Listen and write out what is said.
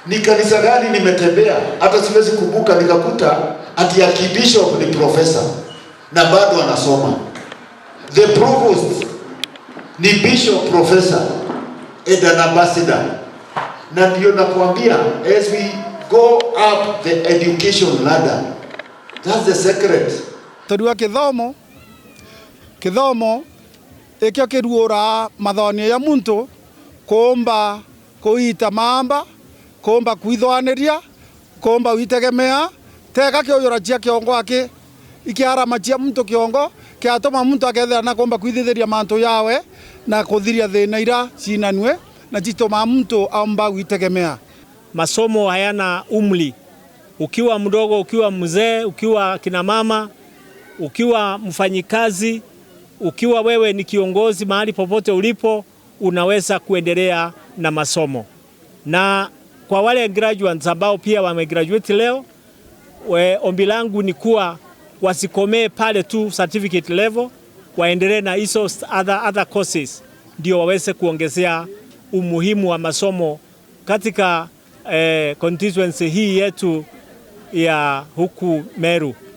Ni kanisa gani nimetembea hata siwezi kumbuka nikakuta ati ya bishop ni professor na bado anasoma. The provost ni bishop professor and an ambassador. Na ndio nakwambia, as we go up the education ladder, that's the secret. Todua kithomo ekyo kiruora mathonio ya muntu komba kuita mamba komba kwithwaniria komba witegemea teka kioyora cia kiongo ake ikiara machia muntu kiongo kiatoma muntu akethera na komba kwithitheria mantu yawe na kuthiria thina ira cinanwe na jitoma muntu amba witegemea. Masomo hayana umri. Ukiwa mdogo, ukiwa mzee, ukiwa kina mama, ukiwa mfanyikazi, ukiwa wewe ni kiongozi, mahali popote ulipo unaweza kuendelea na masomo. Na kwa wale graduates ambao pia wamegraduate leo, ombi langu ni kuwa wasikomee pale tu certificate level, waendelee na hizo other courses ndio waweze kuongezea umuhimu wa masomo katika constituency hii yetu ya huku Meru.